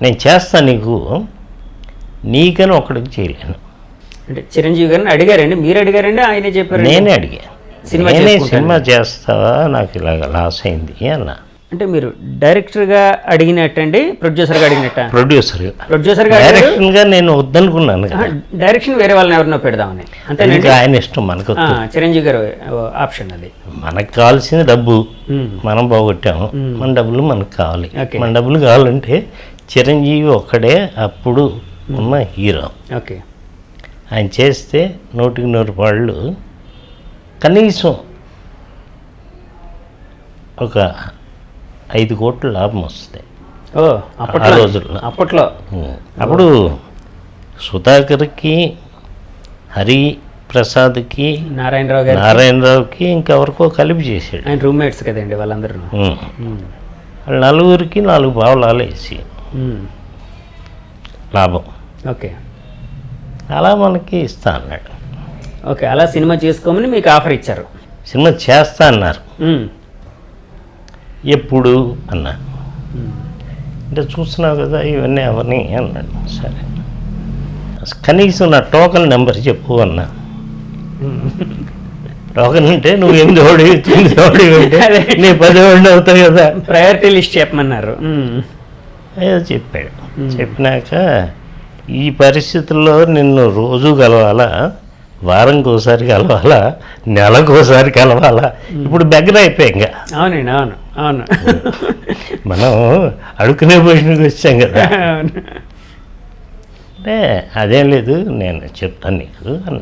నేను చేస్తా నీకని ఒకడికి చేయలేను. అంటే చిరంజీవి గారిని అడిగారండి, మీరు అడిగారండి, ఆయనే చెప్పారు? నేనే అడిగా, సినిమా చేస్తావా, నాకు ఇలాగ లాస్ అయింది అన్న. అంటే మీరు డైరెక్టర్గా అడిగినట్టండి, ప్రొడ్యూసర్గా అడిగినట్ట? ప్రొడ్యూసర్గా డైరెక్షన్గా నేను వద్దనుకున్నాను. డైరెక్షన్ వేరే వాళ్ళని ఎవరినో పెడదామని, అంతే. ఆయన ఇష్టం, మనకు చిరంజీవి గారు ఆప్షన్ అది. మనకు కావాల్సింది డబ్బు, మనం పోగొట్టాము, మన డబ్బులు మనకు కావాలి. మన డబ్బులు కావాలంటే చిరంజీవి ఒక్కడే అప్పుడు ఉన్న హీరో. ఓకే, ఆయన చేస్తే 100% కనీసం ఒక 5 కోట్ల లాభం వస్తుంది ఆ రోజుల్లో. అప్పుడు సుధాకర్కి, హరిప్రసాద్కి, నారాయణరావుకి ఇంకెవరికో కలిపి చేశాడు. ఆయన రూమ్మేట్స్ కదండి వాళ్ళందరూ. వాళ్ళు 4 4 పావలాలు వేసి లాభం. ఓకే, అలా మనకి ఇస్తా అన్నాడు. ఓకే, అలా సినిమా చేసుకోమని మీకు ఆఫర్ ఇచ్చారు. సినిమా చేస్తా అన్నారు. ఎప్పుడు అన్నా, అంటే చూస్తున్నావు కదా ఇవన్నీ అవన్నీ అన్నాడు. సరే, కనీసం నా టోకన్ నెంబర్ చెప్పు అన్నా. టోకన్ అంటే నువ్వు 8 9 నీ 10 అవుతాయి కదా, ప్రయారిటీ లిస్ట్ చెప్పమన్నారు. ఏదో చెప్పాడు. చెప్పినాక ఈ పరిస్థితుల్లో నిన్ను రోజు కలవాలా, వారంకి ఒకసారి కలవాలా, నెలకోసారి కలవాలా, ఇప్పుడు దగ్గర అయిపోయాం ఇంకా. అవునండి, అవును అవును, మనం అడుక్కునే పొజిషన్కి వచ్చాం కదా. అంటే అదేం లేదు, నేను చెప్తాను నీకు అన్న.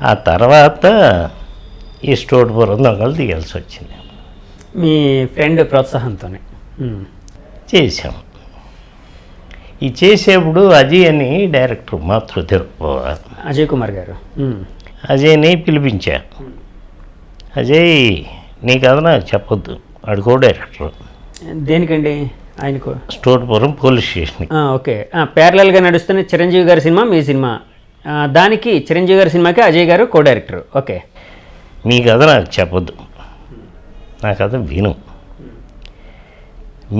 ఆ తర్వాత ఈ స్టోర్పురం దొంగలు తీయాల్సి వచ్చింది. మీ ఫ్రెండ్ ప్రోత్సాహంతోనే చేసాం. ఈ చేసేప్పుడు అజయ్ అని డైరెక్టర్, మాతృదేవ్ అజయ్ కుమార్ గారు, అజయ్ని పిలిపించా. అజయ్ నీ కథ నాకు చెప్పొద్దు, అడుకో డైరెక్టర్. దేనికండి? ఆయనకు స్టోర్పురం పోలీస్ స్టేషన్. ఓకే, ప్యారలల్గా నడుస్తున్న చిరంజీవి గారి సినిమా, మీ సినిమా, దానికి చిరంజీవి గారి సినిమాకి అజయ్ గారు కో డైరెక్టర్. ఓకే, మీ కథ నాకు చెప్పొద్దు, నా కథ విను.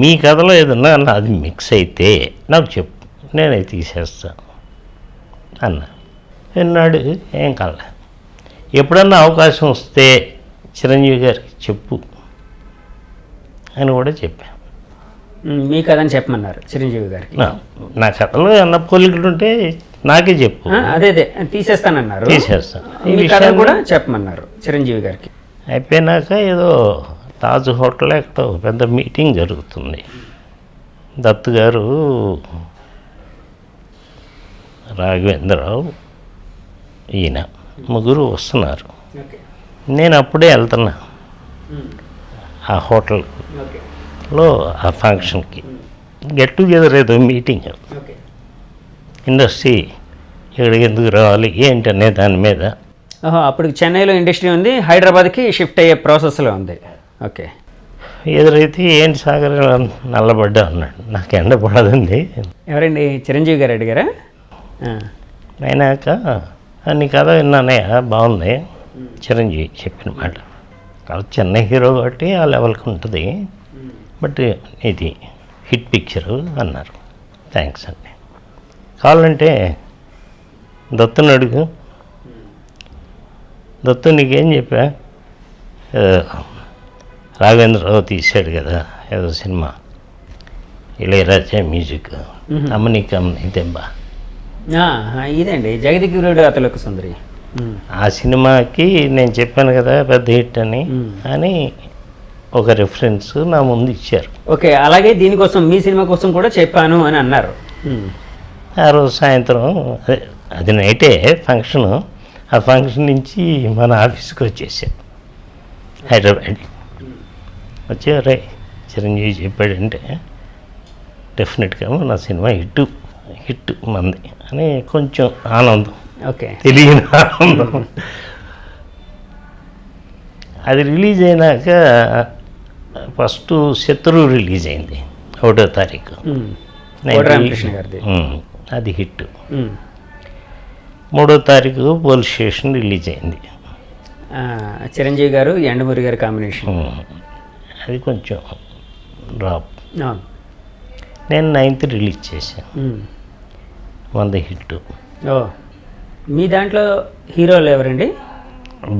మీ కథలో ఏదన్నా అది మిక్స్ అయితే నాకు చెప్పు, నేనే తీసేస్తాను అన్న. విన్నాడు, ఏం కాలే. ఎప్పుడన్నా అవకాశం వస్తే చిరంజీవి గారికి చెప్పు అని కూడా చెప్పాను. మీ కథని చెప్పమన్నారు చిరంజీవి గారికి. నా కథలో ఏమన్నా పోలికలు ఉంటే నాకే చెప్పు. అదే తీసేస్తానన్నారు, తీసేస్తాను. ఈ విషయాన్ని కూడా చెప్పమన్నారు చిరంజీవి గారికి. అయిపోయినాక ఏదో తాజ్ హోటల్ ఎక్కడో పెద్ద మీటింగ్ జరుగుతుంది. దత్తు గారు, రాఘవేంద్రరావు, ఈయన ముగ్గురు వస్తున్నారు. నేను అప్పుడే వెళ్తున్నా ఆ హోటల్లో ఆ ఫంక్షన్కి. గెట్ టుగెదర్ ఏదో మీటింగ్, ఇండస్ట్రీ ఇక్కడికి ఎందుకు రావాలి ఏంటనే దాని మీద. అప్పుడు చెన్నైలో ఇండస్ట్రీ ఉంది, హైదరాబాద్కి షిఫ్ట్ అయ్యే ప్రాసెస్లో ఉంది. ఓకే, ఎదురైతే ఏంటి సాగర్ నల్లబడ్డా అన్నాడు. నాకు ఎండ పడదండి. ఎవరండి? చిరంజీవి గారు అడిగారా? అయినాక నీ కథ విన్నానే, బాగుంది. చిరంజీవి చెప్పిన మాట, కాబట్టి చెన్నై హీరో కాబట్టి ఆ లెవెల్కి ఉంటుంది, బట్ ఇది హిట్ పిక్చరు అన్నారు. థ్యాంక్స్ అండి. కావాలంటే దత్తుని అడుగు. దత్తు నీకేం చెప్పా, రాఘవేంద్రరావు తీశాడు కదా ఏదో సినిమా, ఇళయరాజా మ్యూజిక్, అమ్మని దెబ్బ, ఇదండి జగదిగురుడు అతలకు సుందరి. ఆ సినిమాకి నేను చెప్పాను కదా పెద్ద హిట్ అని ఒక రిఫరెన్స్ నా ముందు ఇచ్చారు. ఓకే, అలాగే దీనికోసం మీ సినిమా కోసం కూడా చెప్పాను అని అన్నారు. ఆ రోజు సాయంత్రం, అది నైటే ఫంక్షను, ఆ ఫంక్షన్ నుంచి మన ఆఫీస్కి వచ్చేసాను హైదరాబాద్. వచ్చారే చిరంజీవి చెప్పాడంటే డెఫినెట్గా నా సినిమా హిట్ మంది అని కొంచెం ఆనందం. ఓకే, తెలియని ఆనందం. అది రిలీజ్ అయినాక ఫస్ట్ శత్రువు రిలీజ్ అయింది 1వ తారీఖు, అది హిట్. 3వ తారీఖు పోలీస్ స్టేషన్ రిలీజ్ అయింది, చిరంజీవి గారు యండమూరి గారి కాంబినేషన్. అది కొంచెం డ్రాప్. నేను 9th రిలీజ్ చేశాను. మ్మ్. 100 హిట్. ఓ మీ దాంట్లో హీరోలు ఎవరండి?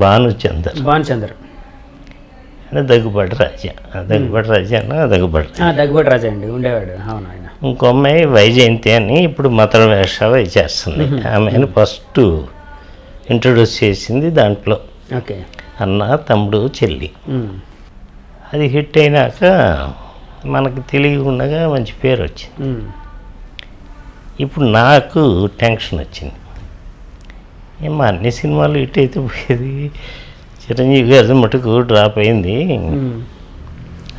భానుచందర్ భానుచందర్, అంటే దగ్గుబాటి రాజా. దగ్గుబాటి రాజా అన్న దగ్గుబాటి. దగ్గుబాటి రాజా అండి ఉండేవాడు. అవును ఆయన. ఇంకో అమ్మాయి వైజయంతి అని ఇప్పుడు మతర వేషాలు చేస్తుంది. ఆమెను ఫస్ట్ ఇంట్రొడ్యూస్ చేసింది దాంట్లో. ఓకే. అన్న, తమ్ముడు, చెల్లి. మ్మ్. అది హిట్ అయినాక మనకి తెలియకుండా మంచి పేరు వచ్చింది. మ్మ్. ఇప్పుడు నాకు టెన్షన్ వచ్చింది. ఏమో అన్ని సినిమాలు హిట్ అయితే పోయేది, చిరంజీవి గారి మటుకు డ్రాప్ అయింది మ్మ్.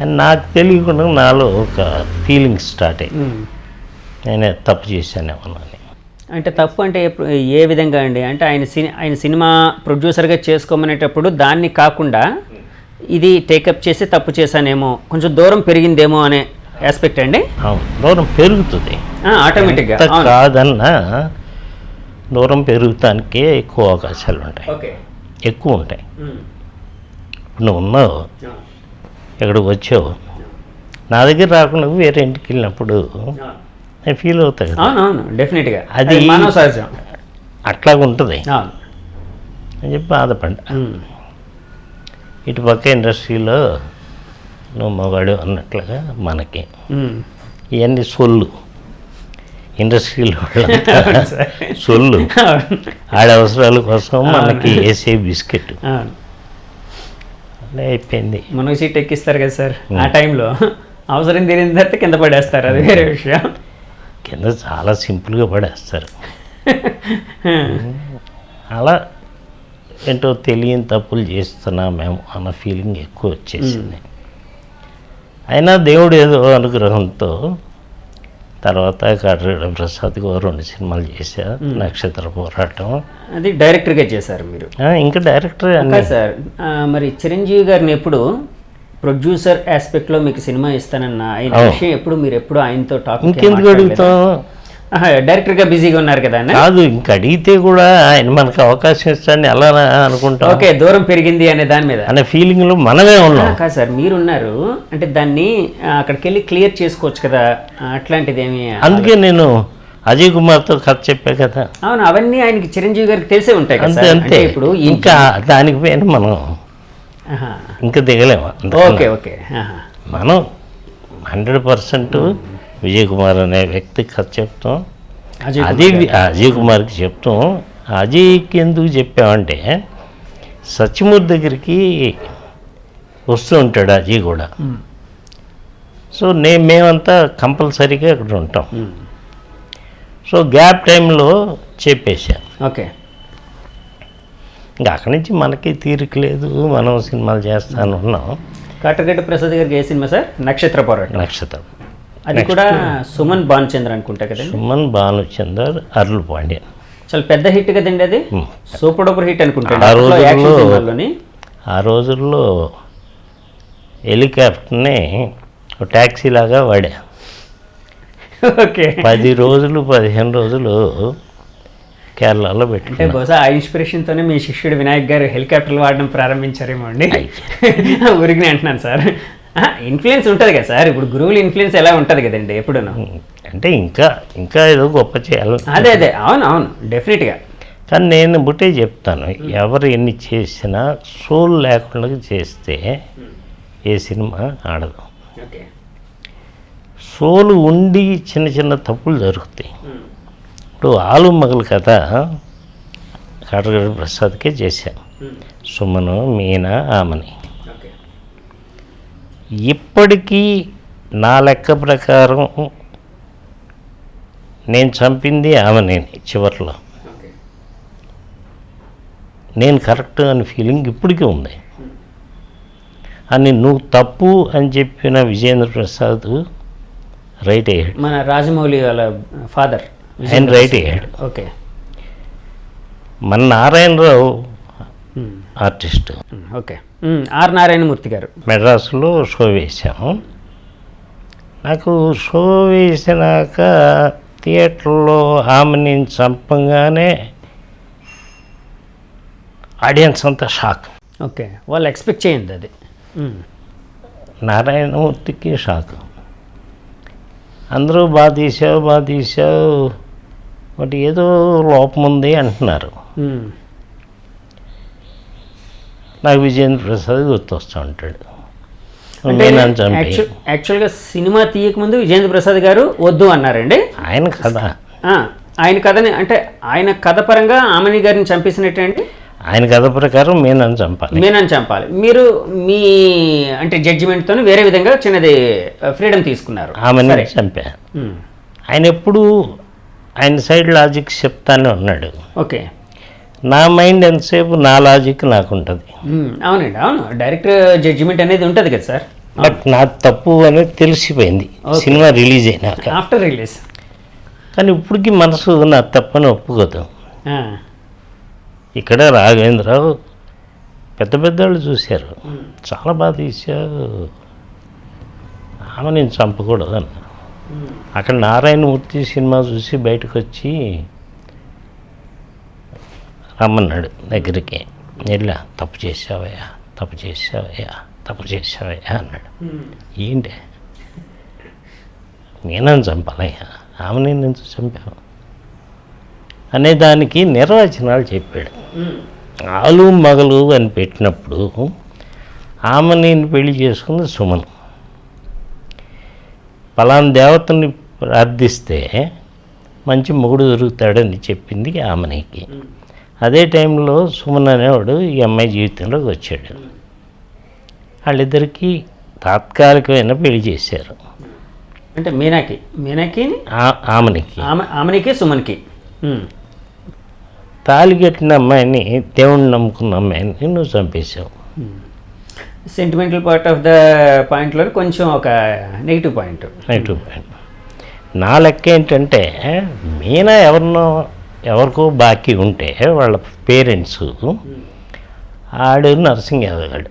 అని నాకు తెలియకుండా నాలో ఒక ఫీలింగ్ స్టార్ట్ అయింది. మ్మ్. నేనే తప్పు చేశానేమో అని. అంటే తప్పు అంటే ఏ విధంగా అండి? అంటే ఆయన సినిమా ప్రొడ్యూసర్గా చేసుకోమనేటప్పుడు దాన్ని కాకుండా ఇది టేకప్ చేసి తప్పు చేశానేమో, కొంచెం దూరం పెరిగిందేమో అనే ఆస్పెక్ట్ అండి. అవును, దూరం పెరుగుతుంది ఆటోమేటిక్గా. ఎంత కాదన్నా దూరం పెరుగుతానికే ఎక్కువ అవకాశాలు ఉంటాయి, ఓకే. ఎక్కువ ఉంటాయి. ఇప్పుడు నువ్వు ఉన్నావు, ఎక్కడికి వచ్చావు, నా దగ్గర రాకుండా వేరే ఇంటికి వెళ్ళినప్పుడు నేను ఫీల్ అవుతా కదా. అవునవును, డెఫినెట్గా అది మానవ సహజం. అట్లాగ ఉంటుంది అవును. అని చెప్పి బాధపడ్డా. మ్మ్. ఇటు పక్క ఇండస్ట్రీలో నువ్వు మగాడు అన్నట్లుగా మనకి మ్మ్. ఇవన్నీ సొల్లు. ఇండస్ట్రీలో సొల్లు, ఆడ అవసరాల కోసం మనకి వేసే బిస్కెట్ అవును. అలా అయిపోయింది. మనకు సీట్ ఎక్కిస్తారు కదా సార్, ఆ టైంలో అవసరం తీరిన తర్వాత కింద పడేస్తారు, అది వేరే విషయం. కింద చాలా సింపుల్గా పడేస్తారు. అలా ఏంటో తెలియని తప్పులు చేస్తున్నామేమో అన్న ఫీలింగ్ ఎక్కువ వచ్చేసింది. అయినా దేవుడు ఏదో అనుగ్రహంతో తర్వాత కాట్రేడ ప్రసాద్ గారు 2 సినిమాలు చేశారు. నక్షత్ర పోరాటం అది డైరెక్టర్గా చేశారు మీరు. ఇంకా డైరెక్టర్ సార్ మరి చిరంజీవి గారిని ఎప్పుడు ప్రొడ్యూసర్ ఆస్పెక్ట్లో మీకు సినిమా ఇస్తానన్న ఆయన విషయం ఎప్పుడు మీరు ఎప్పుడు ఆయనతో టాక్ ఇంకెందుకు అడుగుతాం? డైరెక్టర్గా బిజీగా ఉన్నారు కదా అన్న. కాదు, ఇంక అడిగితే కూడా ఆయన మనకు అవకాశం ఇస్తాడని ఎలా అనుకుంటాం? ఓకే, దూరం పెరిగింది అనే దాని మీద అనే ఫీలింగ్లో మనమే ఉన్నాం. కాదు సార్, మీరున్నారు అంటే దాన్ని అక్కడికి వెళ్ళి క్లియర్ చేసుకోవచ్చు కదా, అట్లాంటిది ఏమి. అందుకే నేను అజయ్ కుమార్తో కథ చెప్పా కదా. అవును, అవన్నీ ఆయనకి చిరంజీవి గారికి తెలిసే ఉంటాయి కదా అంతే సార్. అంతే. అంటే ఇప్పుడు ఇంకా దానికి పైన మనం ఇంకా దిగలేము. Okay okay. మనం 100% విజయ్ కుమార్ అనే వ్యక్తికి కథ చెప్తాం. అది అజయ్ కుమార్కి చెప్తాం. అజయ్కి ఎందుకు చెప్పామంటే సత్యమూర్తి దగ్గరికి వస్తూ ఉంటాడు అజయ్ కూడా. సో మేమంతా కంపల్సరీగా అక్కడ ఉంటాం. సో గ్యాప్ టైంలో చెప్పేశా. ఓకే. ఇంకా అక్కడి నుంచి మనకి తీరిక లేదు, మనం సినిమాలు చేస్తాను ఉన్నాం. కాటగడ్డ ప్రసాద్ గారికి ఏ సినిమా సార్? నక్షత్ర పోరాటం. నక్షత్రం అది కూడా సుమన్ భానుచంద్ర అనుకుంటా కదండి. సుమన్ భానుచందర్, అరుళ్ పాండ్యన్. చాలా పెద్ద హిట్ కదండి అది, సూపర్ డూపర్ హిట్ అనుకుంటా. ఆ రోజుల్లో హెలికాప్టర్ని ట్యాక్సీ లాగా వాడా. ఓకే. 10 రోజులు 15 రోజులు కేరళలో పెట్టుకుంటే బహుశా ఆ ఇన్స్పిరేషన్తోనే మీ శిష్యుడు వినాయక్ గారు హెలికాప్టర్లు వాడడం ప్రారంభించారేమో అండి. ఊరికి అంటున్నాను సార్, ఇన్ఫ్లుయెన్స్ ఉంటుంది కదా సార్. ఇప్పుడు గురువుల ఇన్ఫ్లుయెన్స్ ఎలా ఉంటుంది కదండి ఎప్పుడు. అంటే ఇంకా ఏదో గొప్ప చేయాలి. అదే అవును అవును, డెఫినెట్గా. కానీ నేను బుట్టే చెప్తాను, ఎవరు ఎన్ని చేసినా సోల్ లేకుండా చేస్తే ఏ సినిమా ఆడదు. సోలు ఉండి చిన్న చిన్న తప్పులు జరుగుతాయి. ఇప్పుడు ఆలు మగలు కథ కాటగడ్డ ప్రసాద్కే చేశాను. సుమను, మీనా, ఆమని. ఇప్పటికీ నా లెక్క ప్రకారం నేను చంపింది ఆమెని. చివరిలో నేను కరెక్ట్ అని ఫీలింగ్ ఇప్పటికీ ఉంది. అని నువ్వు తప్పు అని చెప్పిన విజేంద్ర ప్రసాద్ రైట్ అయ్యాడు. మన రాజమౌళి వాళ్ళ ఫాదర్ ఆయన రైట్ అయ్యాడు. ఓకే. మన Narayanarao artist. Okay. R Narayanamurthy garu మెడ్రాసులో షో వేశాము. నాకు షో వేసినాక థియేటర్లో ఆమెని చంపంగానే ఆడియన్స్ అంతా షాక్. ఓకే, వాళ్ళు ఎక్స్పెక్ట్ చేయండి అది. నారాయణమూర్తికి షాక్. అందరూ బాగా తీసావు బట్ ఏదో లోపం ఉంది అంటున్నారు. నాకు విజేంద్ర ప్రసాద్ గుర్తొస్తూ ఉంటాడు. మీనాన్ని చంపి యాక్చువల్గా సినిమా తీయకముందు విజేంద్ర ప్రసాద్ గారు వద్దు అన్నారండి. ఆయన కథ ఆయన కథని అంటే ఆయన కథ పరంగా ఆమెని గారిని చంపేసినట్టే అండి. ఆయన కథ ప్రకారం మీనాన్ని చంపాలి. మీరు మీ అంటే జడ్జిమెంట్తో వేరే విధంగా చిన్నది ఫ్రీడమ్ తీసుకున్నారు. ఆమెని చంపా. ఆయన ఎప్పుడు ఆయన సైడ్ లాజిక్ చెప్తానే ఉన్నాడు. ఓకే. నా మైండ్ ఎంతసేపు నా లాజిక్ నాకు ఉంటుంది. అవునండి, అవును. డైరెక్ట్ జడ్జిమెంట్ అనేది ఉంటుంది కదా సార్. బట్ నా తప్పు అనేది తెలిసిపోయింది సినిమా రిలీజ్ అయినాక, ఆఫ్టర్ రిలీజ్. కానీ ఇప్పటికీ మనసు నా తప్పని ఒప్పుకోదు. ఇక్కడ రాఘవేంద్రరావు పెద్దవాళ్ళు చూశారు, చాలా బాగా తీశారు, ఆమె నేను చంపకూడదు అన్న. అక్కడ నారాయణమూర్తి సినిమా చూసి బయటకు వచ్చి రమ్మన్నాడు దగ్గరికి. వెళ్ళా, తప్పు చేసావయ్యా అన్నాడు. ఏంటి నేనని చంపాలయ్యా, ఆమె నేను చంపాను అనే దానికి నిర్వచనాలు చెప్పాడు. ఆలు మగలు అని పెట్టినప్పుడు ఆమె నేను పెళ్లి చేసుకుంది సుమన్. పలానా దేవతని ప్రార్థిస్తే మంచి మొగుడు దొరుకుతాడని చెప్పింది ఆమెనికి. అదే టైంలో సుమన్ అనేవాడు ఈ అమ్మాయి జీవితంలోకి వచ్చాడు. వాళ్ళిద్దరికీ తాత్కాలికమైన పెళ్లి చేశారు. అంటే మీనాకి ఆమెనికి సుమన్కి. తాళి కట్టిన అమ్మాయిని, దేవుణ్ణి నమ్ముకున్న అమ్మాయిని నువ్వు చంపేశావు. సెంటిమెంటల్ పార్ట్ ఆఫ్ ద పాయింట్లో కొంచెం ఒక నెగిటివ్ పాయింట్. నా లెక్క ఏంటంటే, మీనా ఎవరికో బాకీ ఉంటే వాళ్ళ పేరెంట్స్, ఆడు నరసింగ్ యాదవ్ గారు,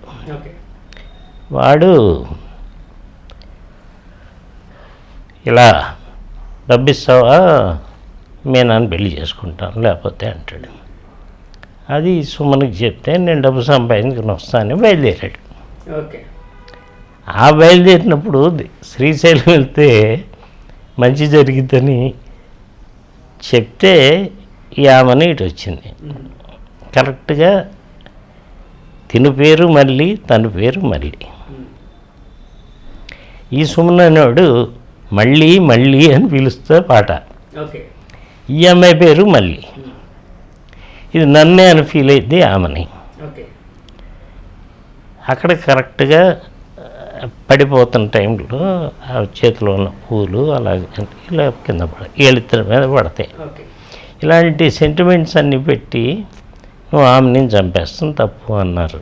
వాడు ఇలా డబ్బిస్తావా మీనాన్ని పెళ్లి చేసుకుంటాను లేకపోతే అంటాడు. అది సుమన్కి చెప్తే నేను డబ్బు సంపాదించుకుని వస్తానని బయలుదేరాడు. ఆ బయలుదేరినప్పుడు శ్రీశైలం వెళ్తే మంచి జరిగిద్దని చెప్తే ఈ ఆమెని ఇటు వచ్చింది. కరెక్ట్గా తిను పేరు మళ్ళీ, తన పేరు మళ్ళీ. ఈ సుమన్ అనేవాడు మళ్ళీ అని పిలుస్తా పాట. ఈ అమ్మాయి పేరు మళ్ళీ. ఇది నన్నే అని ఫీల్ అయింది ఆమెని. అక్కడ కరెక్ట్గా పడిపోతున్న టైంలో ఆ చేతిలో ఉన్న పూలు అలాగే ఇలా కింద ఏళ్ళిద్దరి మీద పడతాయి. ఇలాంటి సెంటిమెంట్స్ అన్నీ పెట్టి నువ్వు ఆమెని చంపేస్తాం తప్పు అన్నారు.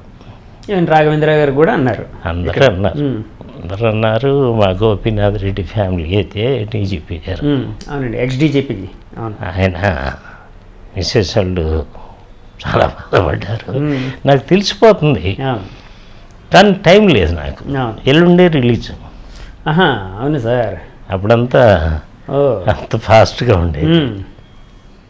రాఘవేంద్ర గారు కూడా అన్నారు, అందరూ అన్నారు. మా గోపీనాథ్ రెడ్డి ఫ్యామిలీ అయితే డీజీపీ గారు, అవునండి, ఎక్స్-డీజీపీ, ఆయన మిస్సెస్ వాళ్ళు చాలా బాధపడ్డారు. నాకు తెలిసిపోతుంది, కానీ టైం లేదు నాకు. ఎల్లుండే రిలీజ్. అవును సార్. అప్పుడంతా అంత ఫాస్ట్గా ఉండేది.